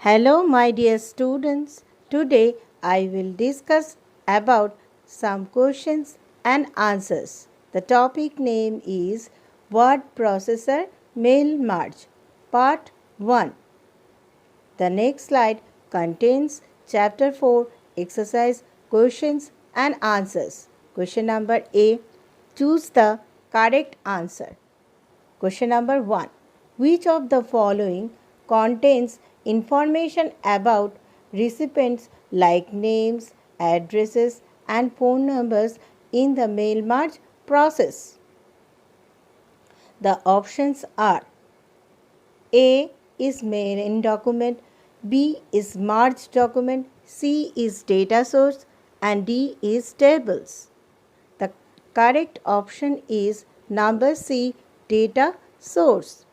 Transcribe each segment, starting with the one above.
Hello, my dear students. Today I will discuss about some questions and answers. The topic name is Word Processor Mail Merge, Part 1. The next slide contains Chapter 4 exercise questions and answers. Question number A. Choose the correct answer. Question number 1. Which of the following contains information about recipients like names, addresses, and phone numbers in the mail merge process? The options are A is main document, B is merged document, C is data source, and D is tables. The correct option is number C, data source.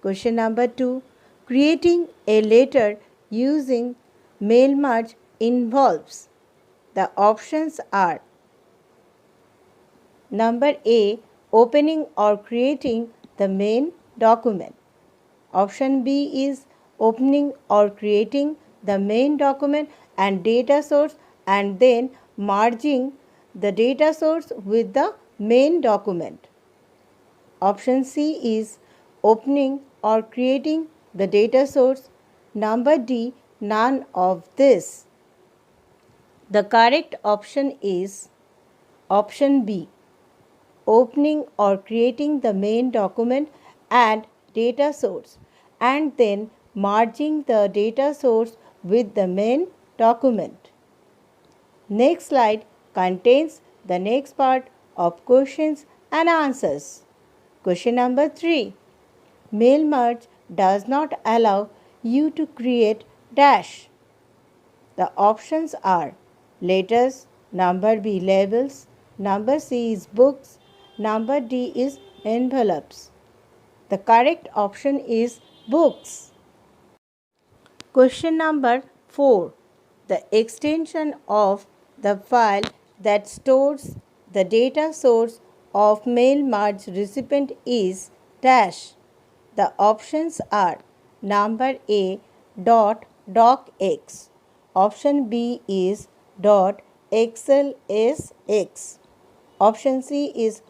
Question number 2. Creating a letter using mail merge involves. The options are number A, opening or creating the main document. Option B is opening or creating the main document and data source and then merging the data source with the main document. Option C is opening or creating the data source. Number D, none of this. The correct option is option B, opening or creating the main document and data source and then merging the data source with the main document. Next slide contains the next part of questions and answers. Question number 3. Mail merge does not allow you to create dash. The options are letters, number B labels, number C is books, number D is envelopes. The correct option is books. Question number 4. The extension of the file that stores the data source of mail merge recipient is dash. The options are number A, .docx. Option B is .xlsx. Option C is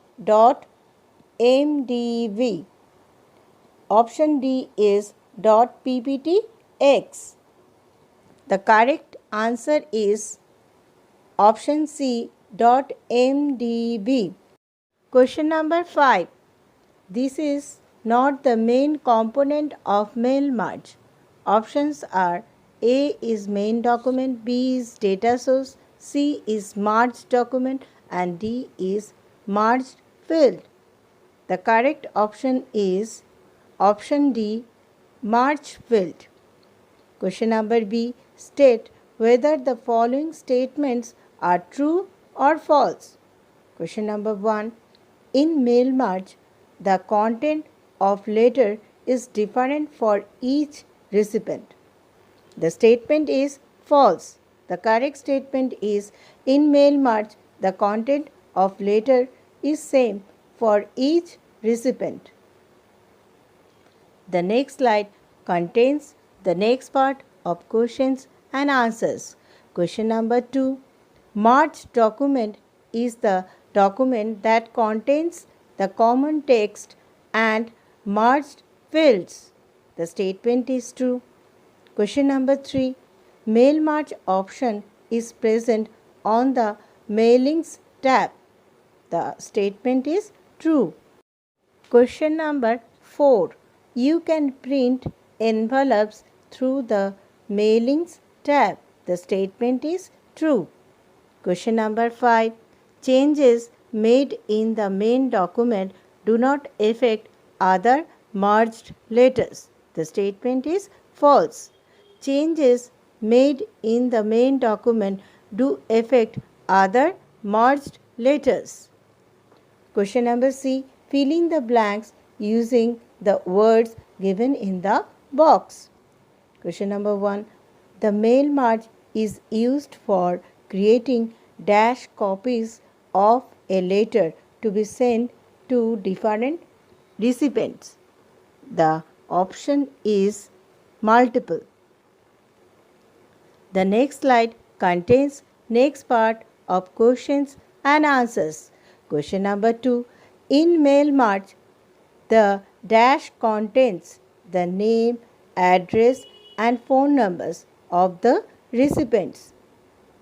.mdv. Option D is .pptx. The correct answer is option C, .mdv. Question number 5. This is not the main component of mail merge. Options are A is main document, B is data source, C is merged document, and D is merged field. The correct option is option D, merged field. Question number B. State whether the following statements are true or false. Question number 1. In mail merge, the content of letter is different for each recipient. The statement is false. The correct statement is in mail merge, the content of letter is same for each recipient. The next slide contains the next part of questions and answers. Question number 2. Merged document is the document that contains the common text and merged fields. The statement is true. Question number 3. Mail merge option is present on the Mailings tab. The statement is true. Question number 4. You can print envelopes through the Mailings tab. The statement is true. Question number 5. Changes made in the main document do not affect other merged letters. The statement is false. Changes made in the main document do affect other merged letters. Question number C. Fill in the blanks using the words given in the box. Question number 1. The mail merge is used for creating dash copies of a letter to be sent to different recipients. The option is multiple. The next slide contains next part of questions and answers. Question number 2. In mail march, the dash contains the name, address and phone numbers of the recipients.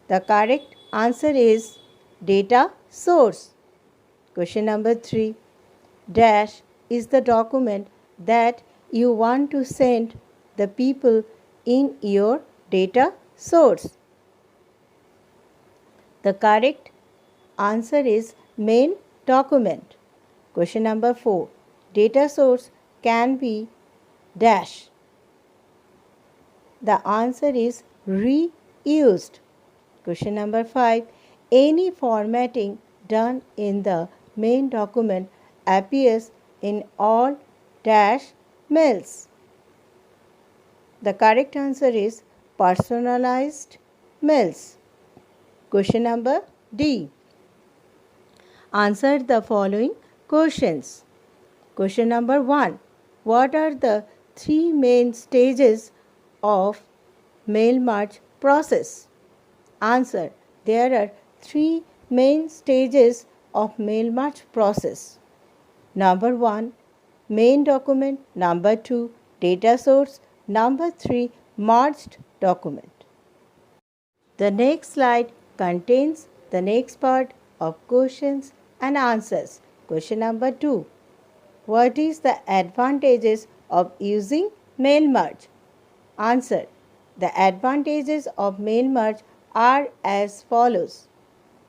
The correct answer is data source. Question number 3. Dash is the document that you want to send the people in your data source. The correct answer is main document. Question number 4. Data source can be dash. The answer is reused. Question number 5. Any formatting done in the main document appears in all dash mails. The correct answer is personalized mails. Question number D. Answer the following questions. Question number 1. What are the 3 main stages of mail merge process? Answer. There are 3 main stages of mail merge process. Number 1, main document. Number 2, data source. Number 3, merged document. The next slide contains the next part of questions and answers. Question number 2. What is the advantages of using mail merge? Answer. The advantages of mail merge are as follows.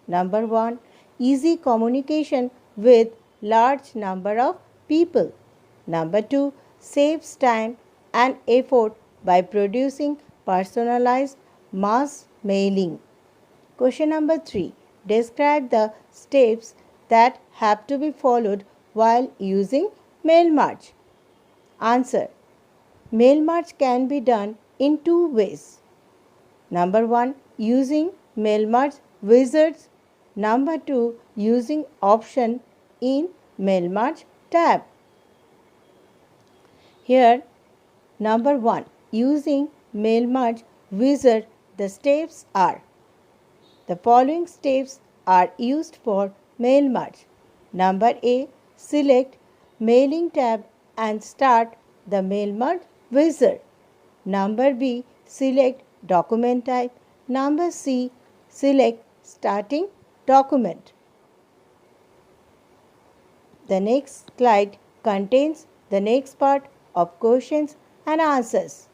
Number 1. Easy communication with large number of people. Number 2. Saves time and effort by producing personalized mass mailing. Question number 3. Describe the steps that have to be followed while using mail merge. Answer. Mail merge can be done in 2 ways. Number 1. Using mail merge wizards. Number 2. Using option in mail merge tab. Here, number 1. Using mail merge wizard, the steps are. The following steps are used for mail merge. Number A. Select mailing tab and start the mail merge wizard. Number B. Select document type. Number C. Select starting document. The next slide contains the next part of questions and answers.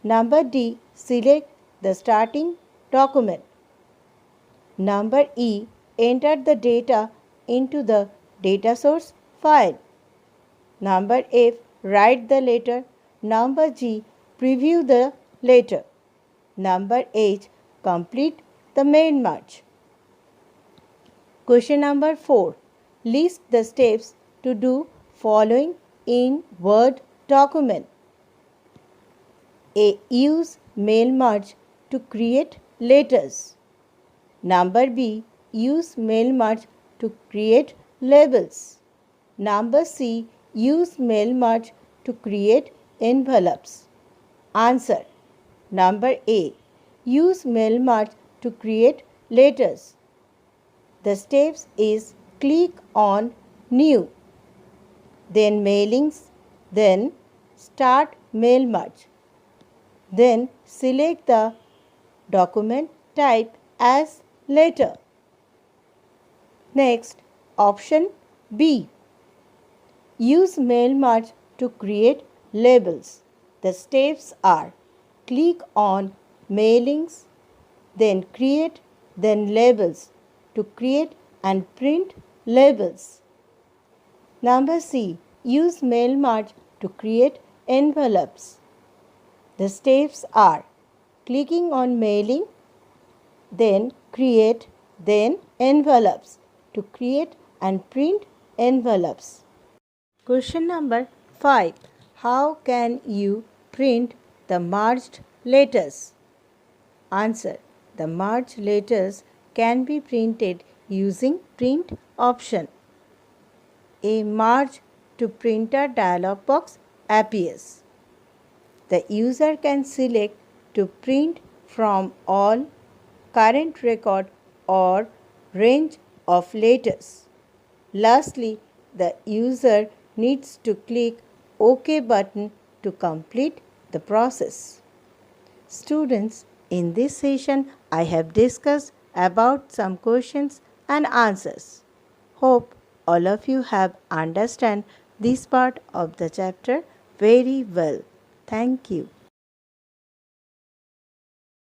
Number D. Select the starting document. Number E. Enter the data into the data source file. Number F. Write the letter. Number G. Preview the letter. Number H. Complete the main merge. Question number 4. List the steps to do following in Word document. A. Use mail merge to create letters. Number B. Use mail merge to create labels. Number C. Use mail merge to create envelopes. Answer. Number A. Use mail merge to create letters. The steps is click on New, then Mailings, then Start Mail Merge. Then select the document type as letter. Next, option B. Use mail merge to create labels. The steps are click on Mailings, then Create, then Labels to create and print labels. Number C. Use mail merge to create envelopes. The steps are clicking on Mailing, then Create, then Envelopes to create and print envelopes. Question number 5. How can you print the merged letters? Answer. The merged letters can be printed using print option. A merge to printer dialog box appears. The user can select to print from all current record or range of letters. Lastly, the user needs to click OK button to complete the process. Students, in this session I have discussed about some questions and answers. Hope all of you have understand this part of the chapter very well. Thank you.